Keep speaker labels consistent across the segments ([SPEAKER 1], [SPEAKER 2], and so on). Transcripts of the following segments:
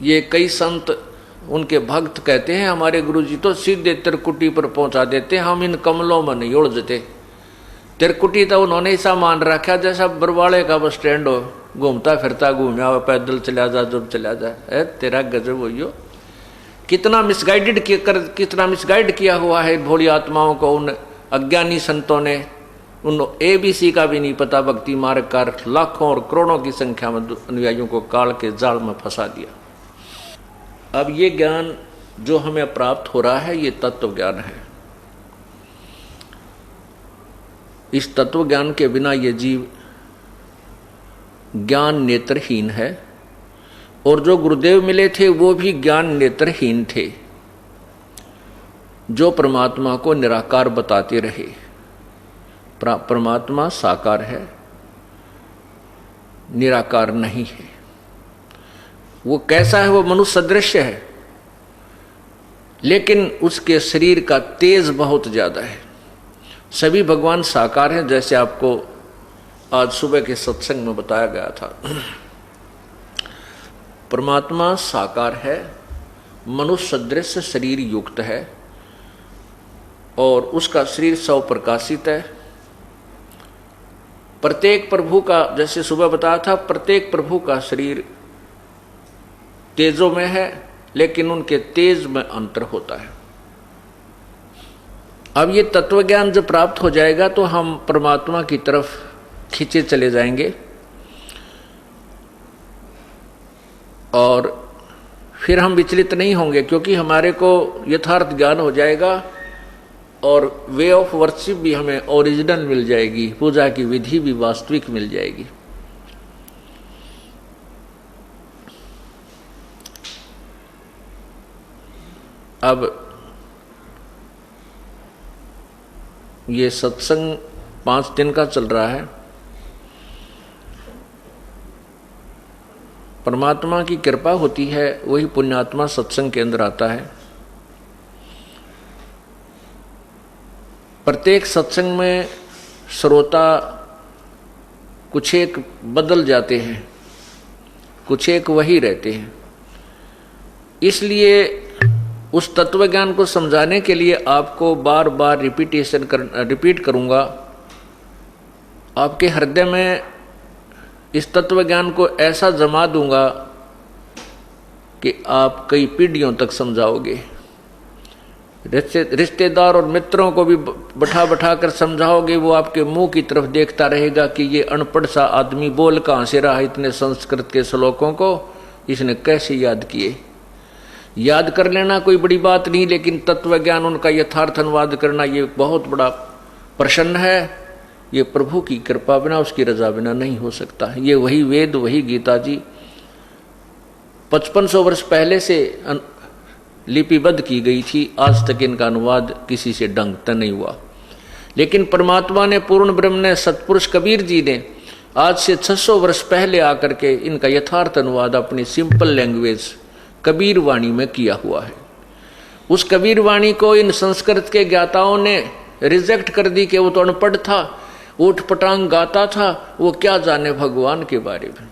[SPEAKER 1] ये कई संत उनके भक्त कहते हैं हमारे गुरुजी तो सीधे त्रिकुटी पर पहुंचा देते, हम इन कमलों में नहीं उलझते। त्रिकुटी तो उन्होंने ऐसा मान रखा जैसा बरवाड़े का बस स्टैंड हो, घूमता फिरता घूमया पैदल चला जा जब चला जा। तेरा गजब हो यो, कितना मिसगाइड किया हुआ है भोली आत्माओं को उन अज्ञानी संतों ने। उन ABC का भी नहीं पता, भक्ति मार्ग का लाखों और करोड़ों की संख्या में अनुयायियों को काल के जाल में फंसा दिया। अब ये ज्ञान जो हमें प्राप्त हो रहा है ये तत्व ज्ञान है। इस तत्व ज्ञान के बिना ये जीव ज्ञान नेत्रहीन है, और जो गुरुदेव मिले थे वो भी ज्ञान नेत्रहीन थे, जो परमात्मा को निराकार बताते रहे। परमात्मा साकार है, निराकार नहीं है। वो कैसा है? वो मनुष्य सदृश है, लेकिन उसके शरीर का तेज बहुत ज्यादा है। सभी भगवान साकार हैं, जैसे आपको आज सुबह के सत्संग में बताया गया था। परमात्मा साकार है, मनुष्य सदृश शरीर युक्त है, और उसका शरीर स्वप्रकाशित है। प्रत्येक प्रभु का, जैसे सुबह बताया था, प्रत्येक प्रभु का शरीर तेजों में है, लेकिन उनके तेज में अंतर होता है। अब ये तत्वज्ञान जब प्राप्त हो जाएगा तो हम परमात्मा की तरफ खींचे चले जाएंगे, और फिर हम विचलित नहीं होंगे, क्योंकि हमारे को यथार्थ ज्ञान हो जाएगा, और वे ऑफ वर्शिप भी हमें ओरिजिनल मिल जाएगी, पूजा की विधि भी वास्तविक मिल जाएगी। अब ये सत्संग 5 दिन का चल रहा है। परमात्मा की कृपा होती है, वही पुण्यात्मा सत्संग के अंदर आता है। प्रत्येक सत्संग में श्रोता कुछ एक बदल जाते हैं, कुछ एक वही रहते हैं। इसलिए उस तत्व ज्ञान को समझाने के लिए आपको बार बार रिपीट करूंगा। आपके हृदय में इस तत्व ज्ञान को ऐसा जमा दूंगा कि आप कई पीढ़ियों तक समझाओगे। रिश्तेदार और मित्रों को भी बैठा कर समझाओगे, वो आपके मुंह की तरफ देखता रहेगा कि ये अनपढ़ सा आदमी बोल कहाँ से रहा इतने संस्कृत के श्लोकों को, इसने कैसे याद किए। याद कर लेना कोई बड़ी बात नहीं, लेकिन तत्व ज्ञान उनका यथार्थ अनुवाद करना ये बहुत बड़ा प्रश्न है। ये प्रभु की कृपा बिना, उसकी रजा बिना नहीं हो सकता। ये वही वेद, वही गीता जी 5500 वर्ष पहले से लिपिबद्ध की गई थी, आज तक इनका अनुवाद किसी से ढंग तक नहीं हुआ। लेकिन परमात्मा ने, पूर्ण ब्रह्म ने, सतपुरुष कबीर जी ने आज से 600 वर्ष पहले आकर के इनका यथार्थ अनुवाद अपनी सिंपल लैंग्वेज कबीर वाणी में किया हुआ है। उस कबीर वाणी को इन संस्कृत के ज्ञाताओं ने रिजेक्ट कर दी कि वो तो अनपढ़ था, ऊट पटांग गाता था, वो क्या जाने भगवान के बारे में।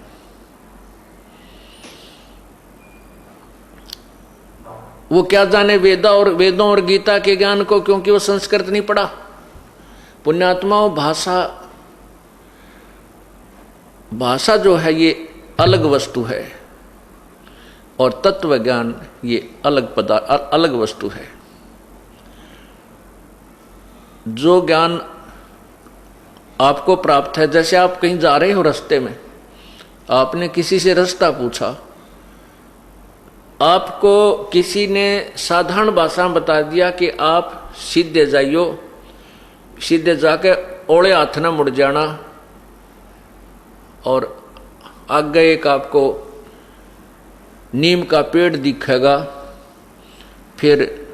[SPEAKER 1] वो क्या जाने वेदों और गीता के ज्ञान को, क्योंकि वो संस्कृत नहीं पढ़ा। पुण्यात्माओं, भाषा जो है ये अलग वस्तु है, और तत्व ज्ञान ये अलग वस्तु है। जो ज्ञान आपको प्राप्त है, जैसे आप कहीं जा रहे हो, रास्ते में आपने किसी से रास्ता पूछा, आपको किसी ने साधारण भाषा में बता दिया कि आप सीधे जाइयो, सीधे जाके ओले हाथ न मुड़ जाना, और आगे एक आपको नीम का पेड़ दिखेगा, फिर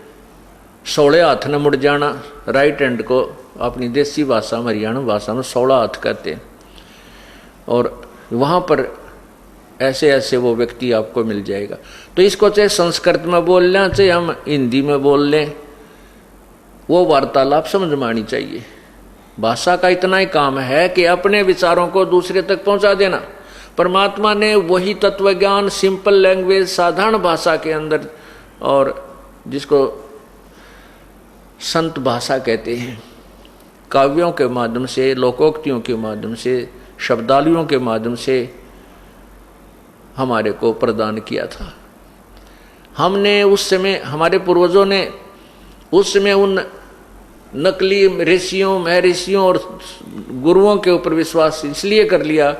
[SPEAKER 1] सोले हाथ न मुड़ जाना। राइट हैंड को अपनी देसी भाषा में, हरियाणा भाषा में 16 हाथ कहते हैं, और वहाँ पर ऐसे ऐसे वो व्यक्ति आपको मिल जाएगा। तो इसको चाहे संस्कृत में बोल लें, चाहे हम हिंदी में बोल लें, वो वार्तालाप समझ में आनी चाहिए। भाषा का इतना ही काम है कि अपने विचारों को दूसरे तक पहुंचा देना। परमात्मा ने वही तत्व ज्ञान सिंपल लैंग्वेज, साधारण भाषा के अंदर, और जिसको संत भाषा कहते हैं, काव्यों के माध्यम से, लोकोक्तियों के माध्यम से, शब्दावलियों के माध्यम से हमारे को प्रदान किया था। हमने उस समय, हमारे पूर्वजों ने उस समय उन नकली ऋषियों, महर्षियों और गुरुओं के ऊपर विश्वास इसलिए कर लिया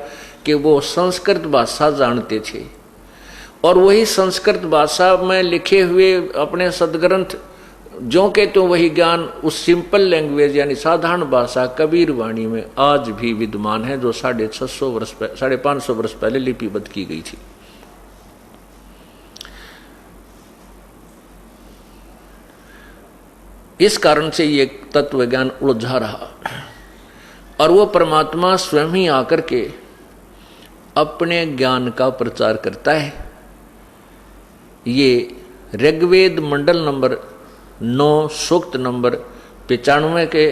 [SPEAKER 1] कि वो संस्कृत भाषा जानते थे, और वही संस्कृत भाषा में लिखे हुए अपने सदग्रंथ जो के तो वही ज्ञान उस सिंपल लैंग्वेज यानी साधारण भाषा कबीर वाणी में आज भी विद्यमान है, जो 550 वर्ष पहले लिपिबद्ध की गई थी। इस कारण से ये तत्व ज्ञान उलझा रहा, और वो परमात्मा स्वयं ही आकर के अपने ज्ञान का प्रचार करता है। ये ऋग्वेद मंडल नंबर 9 सूक्त नंबर 95 के,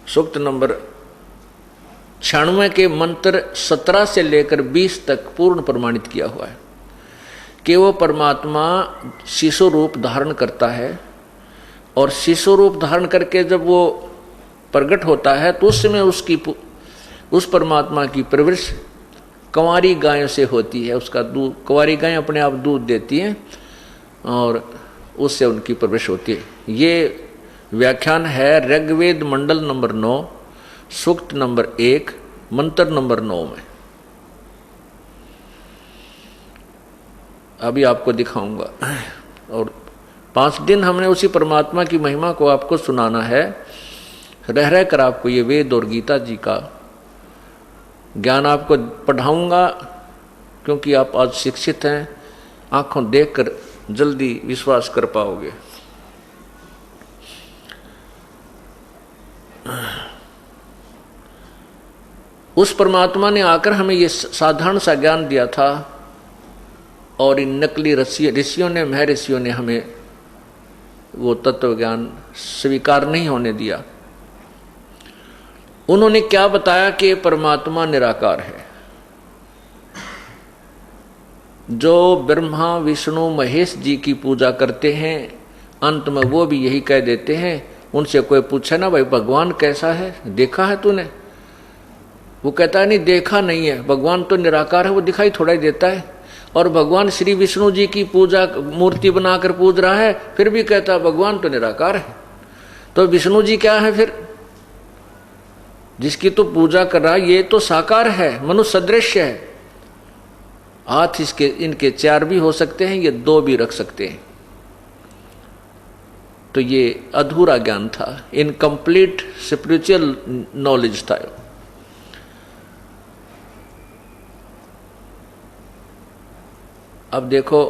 [SPEAKER 1] सूक्त नंबर 96 के मंत्र 17 से लेकर 20 तक पूर्ण प्रमाणित किया हुआ है कि वो परमात्मा शिशु रूप धारण करता है, और शिशु रूप धारण करके जब वो प्रकट होता है तो उस समय उस परमात्मा की परवरिश कंवारी गायों से होती है। उसका दूध, कंवारी गायें अपने आप दूध देती हैं और उससे उनकी परवरिश होती है। ये व्याख्यान है ऋग्वेद मंडल नंबर 9 सूक्त नंबर 1 मंत्र नंबर 9 में। अभी आपको दिखाऊंगा, और 5 दिन हमने उसी परमात्मा की महिमा को आपको सुनाना है। रह रह कर आपको ये वेद और गीता जी का ज्ञान आपको पढ़ाऊंगा, क्योंकि आप आज शिक्षित हैं, आंखों देखकर जल्दी विश्वास कर पाओगे। उस परमात्मा ने आकर हमें ये साधारण सा ज्ञान दिया था, और इन नकली ऋषियों ने, महर्षियों ने हमें वो तत्व ज्ञान स्वीकार नहीं होने दिया। उन्होंने क्या बताया कि परमात्मा निराकार है। जो ब्रह्मा विष्णु महेश जी की पूजा करते हैं, अंत में वो भी यही कह देते हैं। उनसे कोई पूछे ना, भाई भगवान कैसा है, देखा है तूने? वो कहता है नहीं, देखा नहीं है, भगवान तो निराकार है, वो दिखाई थोड़ा ही देता है। और भगवान श्री विष्णु जी की पूजा मूर्ति बनाकर पूज रहा है, फिर भी कहता है भगवान तो निराकार है। तो विष्णु जी क्या है फिर, जिसकी तो पूजा कर रहा है? ये तो साकार है, मनुष्य सदृश है। हाथ इसके, इनके 4 भी हो सकते हैं, ये 2 भी रख सकते हैं। तो ये अधूरा ज्ञान था, इनकम्प्लीट स्पिरिचुअल नॉलेज था। अब देखो,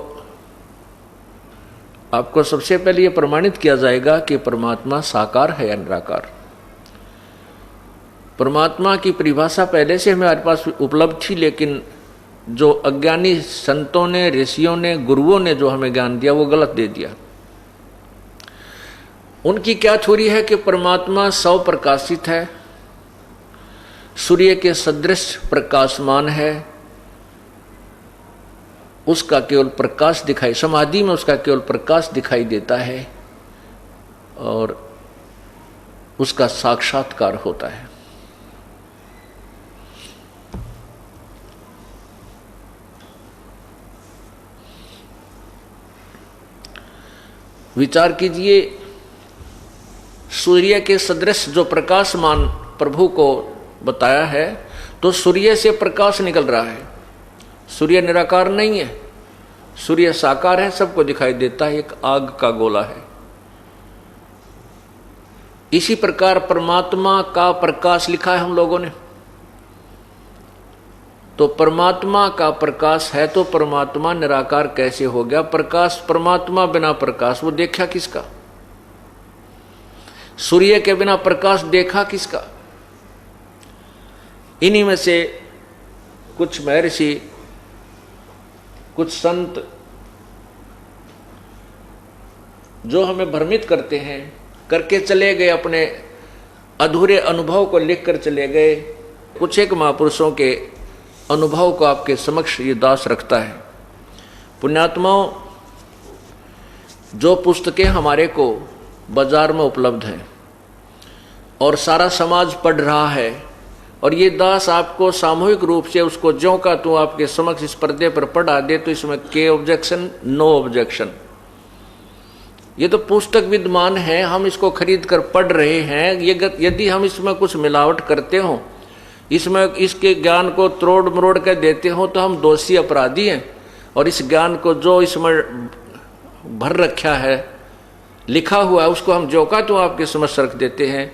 [SPEAKER 1] आपको सबसे पहले ये प्रमाणित किया जाएगा कि परमात्मा साकार है या निराकार। परमात्मा की परिभाषा पहले से हमारे पास उपलब्ध थी, लेकिन जो अज्ञानी संतों ने, ऋषियों ने, गुरुओं ने जो हमें ज्ञान दिया वो गलत दे दिया। उनकी क्या थ्योरी है कि परमात्मा स्वप्रकाशित है, सूर्य के सदृश प्रकाशमान है, उसका केवल प्रकाश दिखाई, समाधि में उसका केवल प्रकाश दिखाई देता है, और उसका साक्षात्कार होता है। विचार कीजिए, सूर्य के सदृश जो प्रकाशमान प्रभु को बताया है, तो सूर्य से प्रकाश निकल रहा है। सूर्य निराकार नहीं है, सूर्य साकार है, सबको दिखाई देता है, एक आग का गोला है। इसी प्रकार परमात्मा का प्रकाश लिखा है हम लोगों ने। तो परमात्मा का प्रकाश है तो परमात्मा निराकार कैसे हो गया? प्रकाश, परमात्मा बिना प्रकाश वो देखा किसका? सूर्य के बिना प्रकाश देखा किसका? इन्हीं में से कुछ महर्षि, कुछ संत जो हमें भ्रमित करते हैं, करके चले गए, अपने अधूरे अनुभव को लिख कर चले गए। कुछ एक महापुरुषों के अनुभव को आपके समक्ष ये दास रखता है। पुण्यात्माओं, जो पुस्तकें हमारे को बाजार में उपलब्ध हैं और सारा समाज पढ़ रहा है, और ये दास आपको सामूहिक रूप से उसको ज्यों का त्यों आपके समक्ष इस पर्दे पर पढ़ा दे, तो इसमें के ऑब्जेक्शन, नो ऑब्जेक्शन। ये तो पुस्तक विद्यमान है, हम इसको खरीद कर पढ़ रहे हैं। ये यदि हम इसमें कुछ मिलावट करते हो, इसमें इसके ज्ञान को तोड़ मरोड़ कर देते हो, तो हम दोषी अपराधी हैं। और इस ज्ञान को जो इसमें भर रखा है, लिखा हुआ है, उसको हम जो का तो आपके समक्ष रख देते हैं।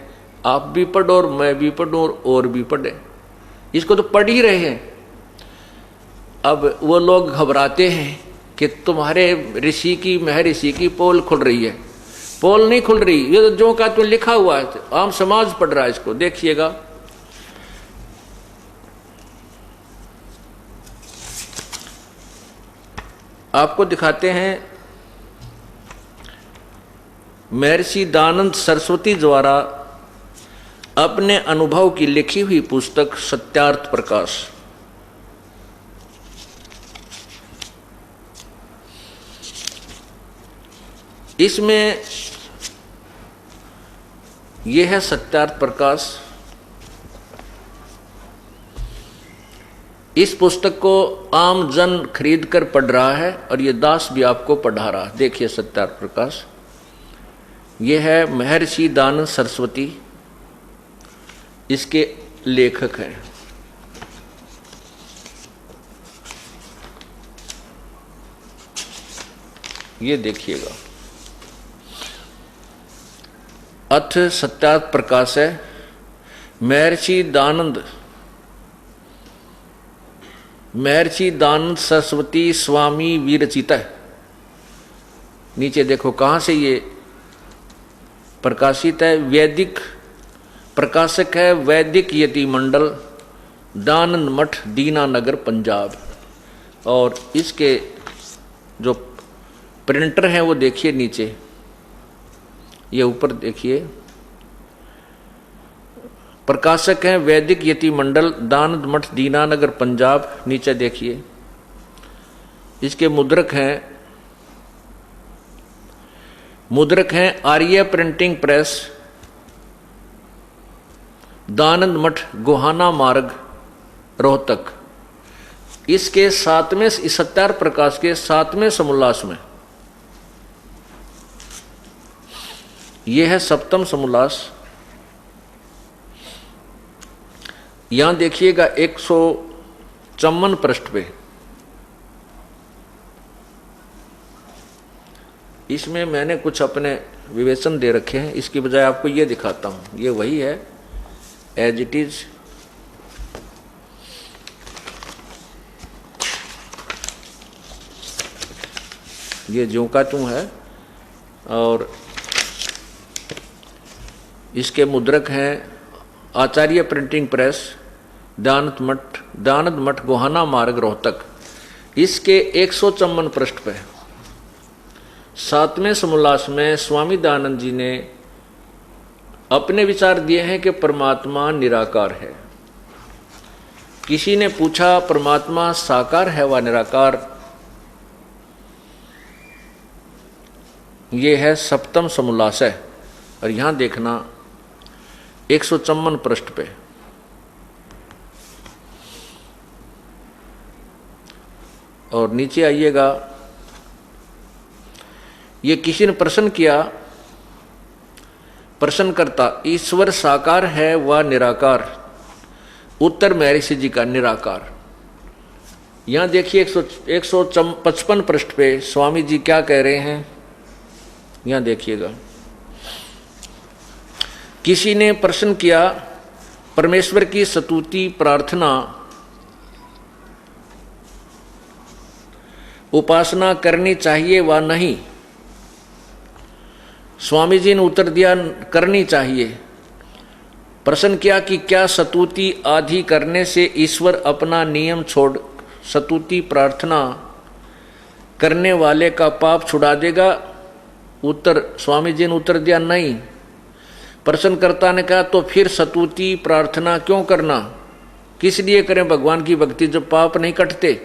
[SPEAKER 1] आप भी पढ़ो और मैं भी पढ़ूं और भी पढ़े, इसको तो पढ़ ही रहे हैं। अब वो लोग घबराते हैं कि तुम्हारे ऋषि की, महर्षि की पोल खुल रही है। पोल नहीं खुल रही, ये तो जो का तो लिखा हुआ है, आम समाज पढ़ रहा है इसको। देखिएगा, आपको दिखाते हैं महर्षि दयानंद सरस्वती द्वारा अपने अनुभव की लिखी हुई पुस्तक सत्यार्थ प्रकाश। इसमें यह है सत्यार्थ प्रकाश। इस पुस्तक को आम जन खरीद कर पढ़ रहा है और ये दास भी आपको पढ़ा रहा है। देखिए सत्यार्थ प्रकाश, ये है महर्षि दयानंद सरस्वती, इसके लेखक हैं। ये देखिएगा, अथ सत्यार्थ प्रकाश है, महर्षि दयानंद सरस्वती स्वामी विरचित है। नीचे देखो कहाँ से ये प्रकाशित है। वैदिक प्रकाशक है वैदिक यति मंडल, दयानंद मठ, दीनानगर, पंजाब। और इसके जो प्रिंटर हैं वो देखिए नीचे, ये ऊपर देखिए, प्रकाशक हैं वैदिक यति मंडल, दयानंद मठ, दीनानगर, पंजाब। नीचे देखिए, इसके मुद्रक हैं आर्य प्रिंटिंग प्रेस, दयानंद मठ, गोहाना मार्ग, रोहतक। इसके 7वें सत्यार्थ प्रकाश के 7वें समोल्लास में, यह है 7वां समोल्लास। यहां देखिएगा 154 पृष्ठ पे, इसमें मैंने कुछ अपने विवेचन दे रखे हैं। इसकी बजाय आपको ये दिखाता हूं, ये वही है एज इट इज। ये ज्यों का त्यों है। और इसके मुद्रक हैं आचार्य प्रिंटिंग प्रेस, दयानंद मठ, गोहाना मार्ग, रोहतक। इसके 154 पृष्ठ पे 7वें समोल्लास में स्वामी दयानंद जी ने अपने विचार दिए हैं कि परमात्मा निराकार है। किसी ने पूछा परमात्मा साकार है व निराकार? ये है 7वां समोल्लास है। और यहां देखना 154 पृष्ठ पे, और नीचे आइएगा, ये किसी ने प्रश्न किया, प्रश्न करता, ईश्वर साकार है व निराकार? उत्तर महर्षि जी का निराकार। यहां देखिए 155 पृष्ठ पे स्वामी जी क्या कह रहे हैं, यहां देखिएगा। किसी ने प्रश्न किया, परमेश्वर की स्तुति प्रार्थना उपासना करनी चाहिए व नहीं? स्वामी जी ने उत्तर दिया, करनी चाहिए। प्रश्न किया कि क्या स्तुति आदि करने से ईश्वर अपना नियम छोड़ स्तुति प्रार्थना करने वाले का पाप छुड़ा देगा? उत्तर, स्वामी जी ने उत्तर दिया, नहीं। प्रश्नकर्ता ने कहा, तो फिर स्तुति प्रार्थना क्यों करना? किस लिए करें भगवान की भक्ति जब पाप नहीं कटते?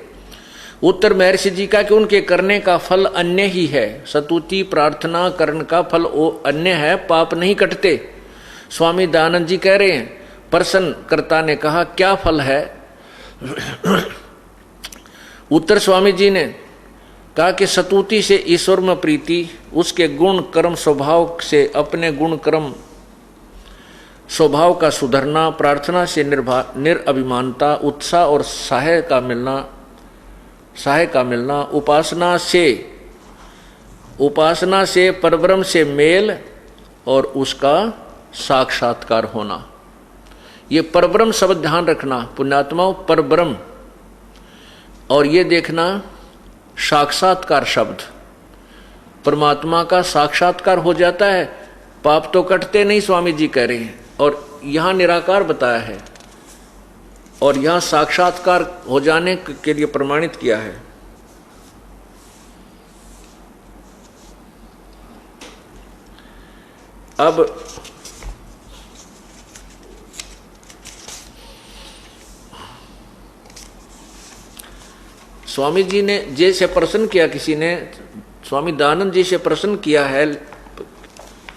[SPEAKER 1] उत्तर महर्षि जी का कि उनके करने का फल अन्य ही है। स्तुति प्रार्थना करने का फल अन्य है, पाप नहीं कटते। स्वामी दयानंद जी कह रहे हैं, प्रश्नकर्ता ने कहा क्या फल है? उत्तर स्वामी जी ने कहा कि स्तुति से ईश्वर में प्रीति, उसके गुण कर्म स्वभाव से अपने गुण कर्म स्वभाव का सुधरना, प्रार्थना से निरअभिमानता, उत्साह और सहाय का मिलना, उपासना से परब्रह्म से मेल और उसका साक्षात्कार होना। ये परब्रह्म शब्द ध्यान रखना पुण्यात्माओं, परब्रह्म, और ये देखना साक्षात्कार शब्द, परमात्मा का साक्षात्कार हो जाता है, पाप तो कटते नहीं, स्वामी जी कह रहे हैं। और यहाँ निराकार बताया है और यहाँ साक्षात्कार हो जाने के लिए प्रमाणित किया है। अब स्वामी जी ने जैसे प्रश्न किया, किसी ने स्वामी दयानंद जी से प्रश्न किया है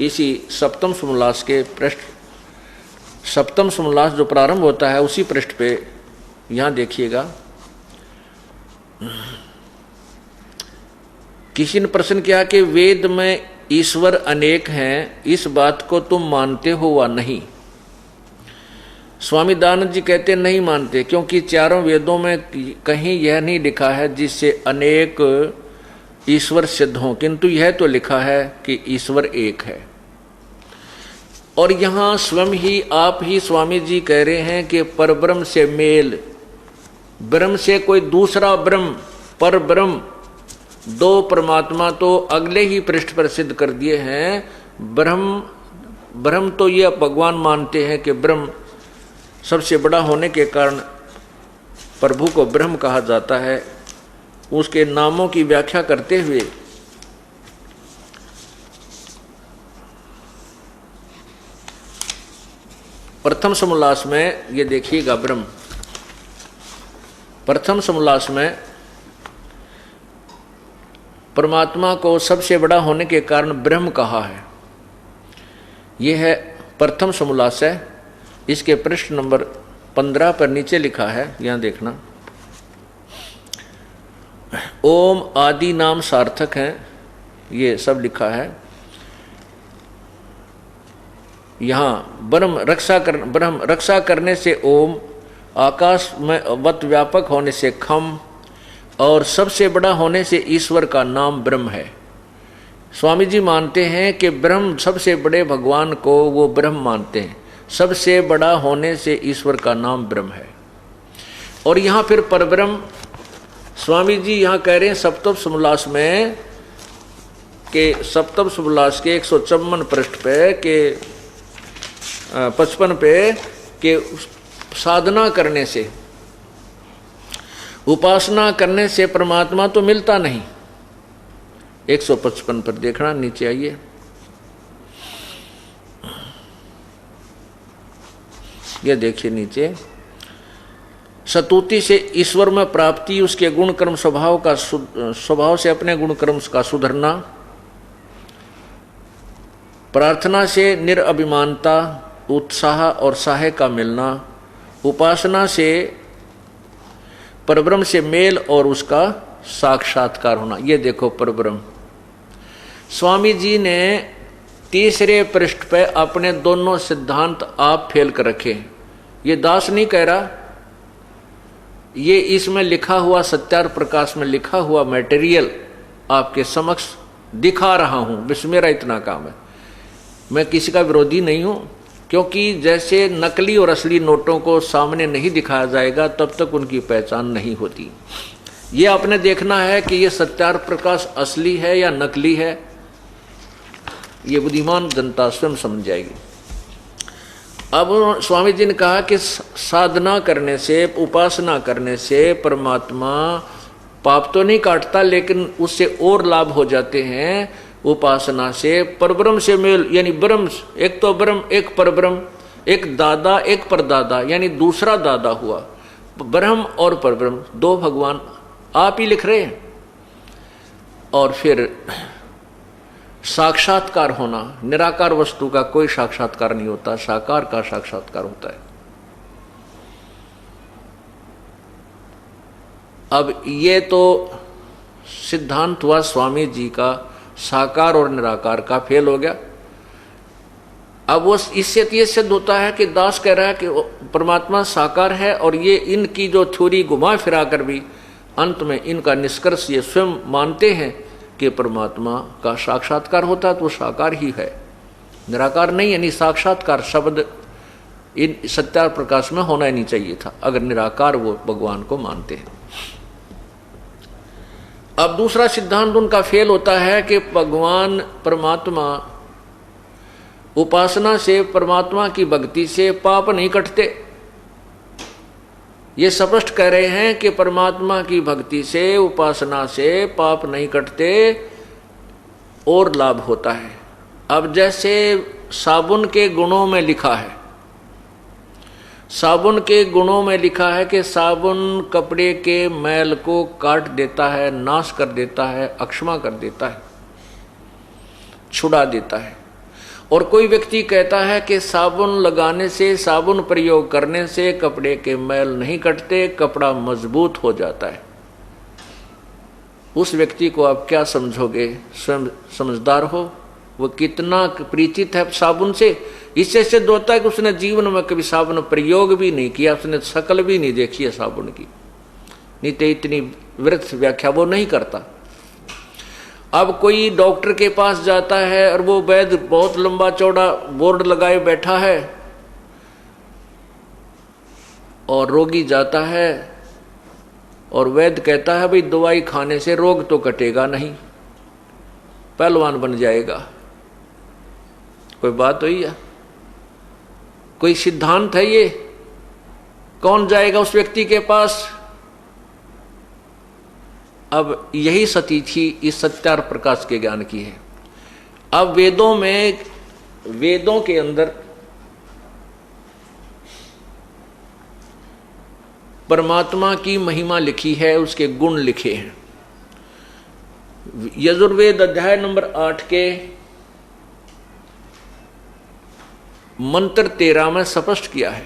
[SPEAKER 1] इसी सप्तम समोल्लास के पृष्ठ, सप्तम समोल्लास जो प्रारंभ होता है उसी पृष्ठ पे यहां देखिएगा। किसी ने प्रश्न किया कि वेद में ईश्वर अनेक हैं, इस बात को तुम मानते हो वा नहीं? स्वामी दयानंद जी कहते नहीं मानते, क्योंकि चारों वेदों में कहीं यह नहीं लिखा है जिससे अनेक ईश्वर सिद्ध हों, किंतु यह तो लिखा है कि ईश्वर एक है। और यहाँ स्वयं ही आप ही स्वामी जी कह रहे हैं कि परब्रह्म से मेल, ब्रह्म से कोई दूसरा ब्रह्म, पर ब्रह्म, दो परमात्मा तो अगले ही पृष्ठ पर सिद्ध कर दिए हैं। ब्रह्म तो ये भगवान मानते हैं कि ब्रह्म सबसे बड़ा होने के कारण प्रभु को ब्रह्म कहा जाता है। उसके नामों की व्याख्या करते हुए प्रथम समोल्लास में ये देखिएगा, ब्रह्म प्रथम समोल्लास में परमात्मा को सबसे बड़ा होने के कारण ब्रह्म कहा है। यह है प्रथम समोल्लास है, इसके पृष्ठ नंबर 15 पर नीचे लिखा है, यहां देखना। ओम आदि नाम सार्थक है, ये सब लिखा है। यहाँ ब्रह्म रक्षा करने से ओम, आकाश में वत व्यापक होने से खम, और सबसे बड़ा होने से ईश्वर का नाम ब्रह्म है। स्वामी जी मानते हैं कि ब्रह्म, सबसे बड़े भगवान को वो ब्रह्म मानते हैं, सबसे बड़ा होने से ईश्वर का नाम ब्रह्म है। और यहाँ फिर परब्रह्म स्वामी जी यहाँ कह रहे हैं सप्तम समोल्लास में के सप्तम समोल्लास के 154 पृष्ठ पे के 55 पे के साधना करने से, उपासना करने से परमात्मा तो मिलता नहीं। 155 पर देखना, नीचे आइए। ये देखिए नीचे, स्तुति से ईश्वर में प्राप्ति, उसके गुण कर्म स्वभाव से अपने गुण कर्म का सुधरना, प्रार्थना से निरअभिमानता, उत्साह और सहाय का मिलना, उपासना से परब्रह्म से मेल और उसका साक्षात्कार होना। ये देखो परब्रह्म, स्वामी जी ने तीसरे पृष्ठ पे अपने दोनों सिद्धांत आप फेल कर रखे। ये दास नहीं कह रहा, ये इसमें लिखा हुआ सत्यार्थ प्रकाश में लिखा हुआ मटेरियल आपके समक्ष दिखा रहा हूं। बस मेरा इतना काम है, मैं किसी का विरोधी नहीं हूं, क्योंकि जैसे नकली और असली नोटों को सामने नहीं दिखाया जाएगा तब तक उनकी पहचान नहीं होती। ये आपने देखना है कि ये सत्यार्थ प्रकाश असली है या नकली है, ये बुद्धिमान जनता स्वयं समझ जाएगी। अब स्वामी जी ने कहा कि साधना करने से, उपासना करने से परमात्मा पाप तो नहीं काटता, लेकिन उससे और लाभ हो जाते हैं। उपासना से परब्रह्म से मेल, यानी ब्रह्म, एक तो ब्रह्म एक परब्रह्म, एक दादा एक परदादा, यानी दूसरा दादा हुआ। ब्रह्म और परब्रह्म, दो भगवान आप ही लिख रहे हैं। और फिर साक्षात्कार होना, निराकार वस्तु का कोई साक्षात्कार नहीं होता, साकार का साक्षात्कार होता है। अब ये तो सिद्धांत हुआ स्वामी जी का, साकार और निराकार का फेल हो गया। अब वो इससे ये सिद्ध होता है कि दास कह रहा है कि परमात्मा साकार है, और ये इनकी जो थ्योरी घुमा फिरा कर भी अंत में इनका निष्कर्ष ये स्वयं मानते हैं कि परमात्मा का साक्षात्कार होता तो साकार ही है, निराकार नहीं। यानी साक्षात्कार शब्द इन सत्यार प्रकाश में होना ही नहीं चाहिए था अगर निराकार वो भगवान को मानते हैं। अब दूसरा सिद्धांत उनका फेल होता है कि भगवान परमात्मा, उपासना से, परमात्मा की भक्ति से पाप नहीं कटते। ये स्पष्ट कह रहे हैं कि परमात्मा की भक्ति से, उपासना से पाप नहीं कटते और लाभ होता है। अब जैसे साबुन के गुणों में लिखा है, साबुन के गुणों में लिखा है कि साबुन कपड़े के मैल को काट देता है, नाश कर देता है, अक्षमा कर देता है, छुड़ा देता है। और कोई व्यक्ति कहता है कि साबुन लगाने से, साबुन प्रयोग करने से कपड़े के मैल नहीं कटते, कपड़ा मजबूत हो जाता है। उस व्यक्ति को आप क्या समझोगे? स्वयं समझदार हो, वो कितना परिचित है साबुन से। इससे सिद्ध होता है कि उसने जीवन में कभी साबुन प्रयोग भी नहीं किया, उसने शक्ल भी नहीं देखी है साबुन की, नहीं तो इतनी व्यर्थ व्याख्या वो नहीं करता। अब कोई डॉक्टर के पास जाता है और वो वैद्य बहुत लंबा चौड़ा बोर्ड लगाए बैठा है, और रोगी जाता है और वैद्य कहता है भाई दवाई खाने से रोग तो कटेगा नहीं, पहलवान बन जाएगा। कोई बात हुई है? कोई सिद्धांत है ये? कौन जाएगा उस व्यक्ति के पास? अब यही सती थी इस सत्यार प्रकाश के ज्ञान की है। अब वेदों में, वेदों के अंदर परमात्मा की महिमा लिखी है, उसके गुण लिखे हैं। यजुर्वेद अध्याय नंबर 8 के मंत्र 13 में स्पष्ट किया है।